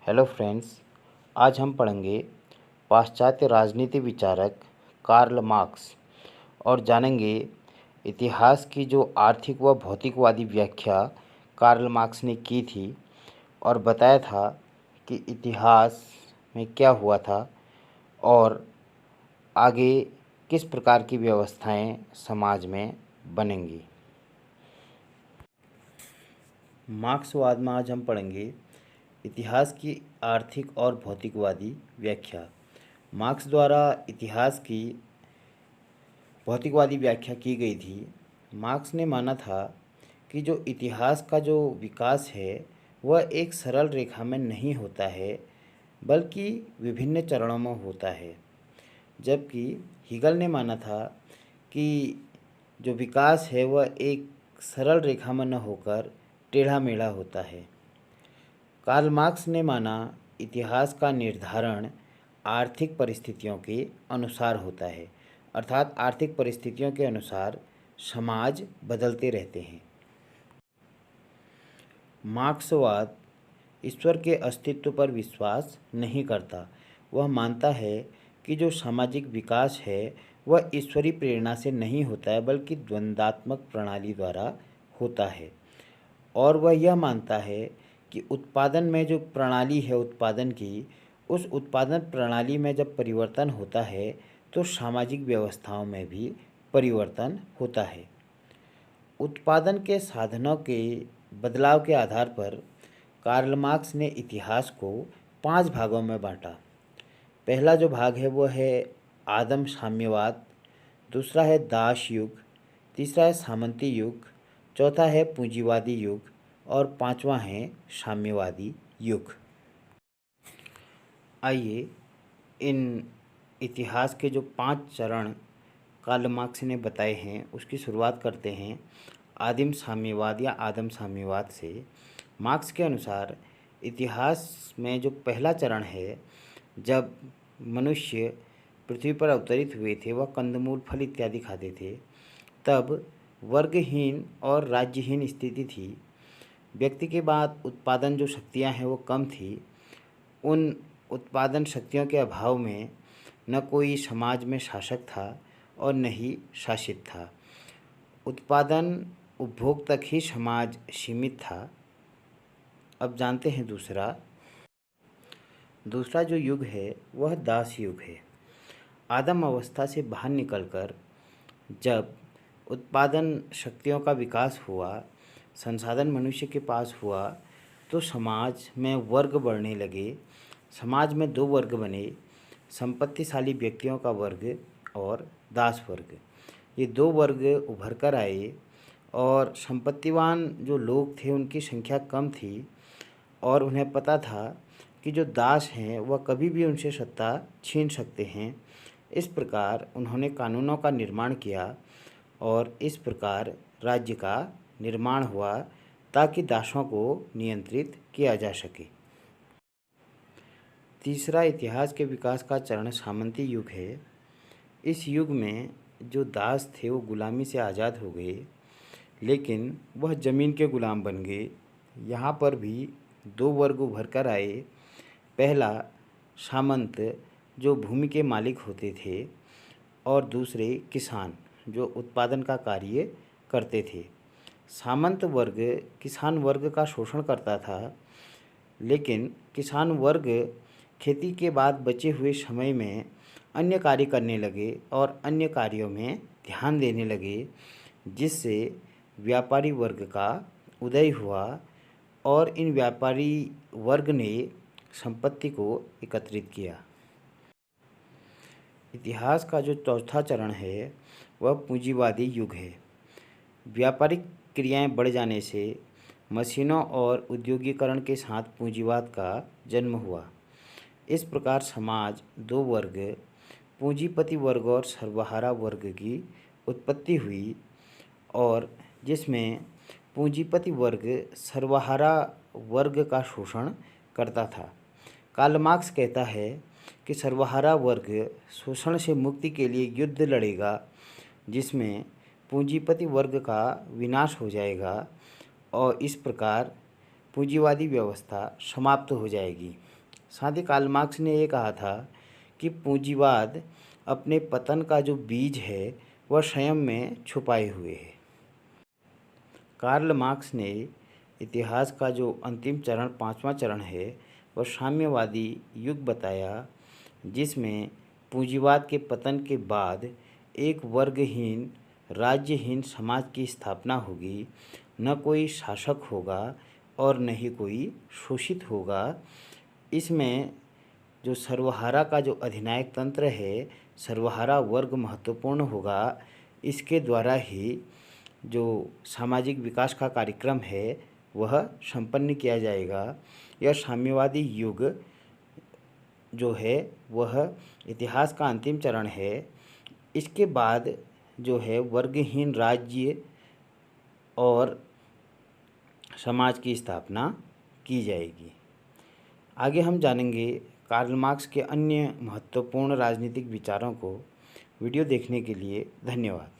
Hello friends, आज हम पढ़ेंगे पाश्चात्य राजनीति विचारक कार्ल मार्क्स और जानेंगे इतिहास की जो आर्थिक व भौतिकवादी व्याख्या कार्ल मार्क्स ने की थी और बताया था कि इतिहास में क्या हुआ था और आगे किस प्रकार की व्यवस्थाएं समाज में बनेंगी। मार्क्सवाद में आज हम पढ़ेंगे इतिहास की आर्थिक और भौतिकवादी व्याख्या। मार्क्स द्वारा इतिहास की भौतिकवादी व्याख्या की गई थी। मार्क्स ने माना था कि जो इतिहास का जो विकास है वह एक सरल रेखा में नहीं होता है, बल्कि विभिन्न चरणों में होता है। जबकि हीगल ने माना था कि जो विकास है वह एक सरल रेखा में न होकर टेढ़ा मेढ़ा होता है। कार्ल मार्क्स ने माना इतिहास का निर्धारण आर्थिक परिस्थितियों के अनुसार होता है, अर्थात आर्थिक परिस्थितियों के अनुसार समाज बदलते रहते हैं। मार्क्सवाद ईश्वर के अस्तित्व पर विश्वास नहीं करता। वह मानता है कि जो सामाजिक विकास है वह ईश्वरीय प्रेरणा से नहीं होता है, बल्कि द्वंद्वात्मक प्रणाली द्वारा होता है। और वह यह मानता है कि उत्पादन में जो प्रणाली है उत्पादन की, उस उत्पादन प्रणाली में जब परिवर्तन होता है तो सामाजिक व्यवस्थाओं में भी परिवर्तन होता है। उत्पादन के साधनों के बदलाव के आधार पर कार्ल मार्क्स ने इतिहास को 5 भागों में बांटा। पहला जो भाग है वो है आदम साम्यवाद, दूसरा है दास युग, तीसरा है सामंती युग, चौथा है पूंजीवादी युग और पांचवा है साम्यवादी युग। आइए इन इतिहास के जो 5 चरण कार्ल मार्क्स ने बताए हैं उसकी शुरुआत करते हैं आदिम साम्यवाद या आदम साम्यवाद से। मार्क्स के अनुसार इतिहास में जो पहला चरण है, जब मनुष्य पृथ्वी पर अवतरित हुए थे, वह कंदमूल फल इत्यादि खाते थे, तब वर्गहीन और राज्यहीन स्थिति थी। व्यक्ति के बाद उत्पादन जो शक्तियां हैं वो कम थी। उन उत्पादन शक्तियों के अभाव में न कोई समाज में शासक था और न ही शासित था। उत्पादन उपभोग तक ही समाज सीमित था। अब जानते हैं दूसरा जो युग है वह दास युग है। आदम अवस्था से बाहर निकलकर जब उत्पादन शक्तियों का विकास हुआ, संसाधन मनुष्य के पास हुआ, तो समाज में वर्ग बढ़ने लगे। समाज में 2 वर्ग बने, संपत्तिशाली व्यक्तियों का वर्ग और दास वर्ग। ये 2 वर्ग उभर कर आए और संपत्तिवान जो लोग थे उनकी संख्या कम थी और उन्हें पता था कि जो दास हैं वह कभी भी उनसे सत्ता छीन सकते हैं। इस प्रकार उन्होंने कानूनों का निर्माण किया और इस प्रकार राज्य का निर्माण हुआ ताकि दासों को नियंत्रित किया जा सके। तीसरा इतिहास के विकास का चरण सामंती युग है। इस युग में जो दास थे वो गुलामी से आज़ाद हो गए, लेकिन वह ज़मीन के गुलाम बन गए। यहाँ पर भी 2 वर्ग उभर कर आए। पहला सामंत जो भूमि के मालिक होते थे और दूसरे किसान जो उत्पादन का कार्य करते थे। सामंत वर्ग किसान वर्ग का शोषण करता था, लेकिन किसान वर्ग खेती के बाद बचे हुए समय में अन्य कार्य करने लगे और अन्य कार्यों में ध्यान देने लगे, जिससे व्यापारी वर्ग का उदय हुआ और इन व्यापारी वर्ग ने संपत्ति को एकत्रित किया। इतिहास का जो चौथा चरण है वह पूंजीवादी युग है। व्यापारिक क्रियाएं बढ़ जाने से मशीनों और उद्योगीकरण के साथ पूंजीवाद का जन्म हुआ। इस प्रकार समाज 2 वर्ग, पूंजीपति वर्ग और सर्वहारा वर्ग की उत्पत्ति हुई और जिसमें पूंजीपति वर्ग सर्वहारा वर्ग का शोषण करता था। कार्ल मार्क्स कहता है कि सर्वहारा वर्ग शोषण से मुक्ति के लिए युद्ध लड़ेगा, जिसमें पूंजीपति वर्ग का विनाश हो जाएगा और इस प्रकार पूंजीवादी व्यवस्था समाप्त हो जाएगी। साथ ही कार्ल मार्क्स ने ये कहा था कि पूंजीवाद अपने पतन का जो बीज है वह स्वयं में छुपाए हुए है। कार्ल मार्क्स ने इतिहास का जो अंतिम चरण, पांचवा चरण है, वह साम्यवादी युग बताया, जिसमें पूंजीवाद के पतन के बाद एक वर्गहीन, राज्यहीन समाज की स्थापना होगी। न कोई शासक होगा और न ही कोई शोषित होगा। इसमें जो सर्वहारा का जो अधिनायक तंत्र है, सर्वहारा वर्ग महत्वपूर्ण होगा। इसके द्वारा ही जो सामाजिक विकास का कार्यक्रम है वह संपन्न किया जाएगा। यह साम्यवादी युग जो है वह इतिहास का अंतिम चरण है। इसके बाद जो है वर्गहीन राज्य और समाज की स्थापना की जाएगी। आगे हम जानेंगे कार्ल मार्क्स के अन्य महत्वपूर्ण राजनीतिक विचारों को। वीडियो देखने के लिए धन्यवाद।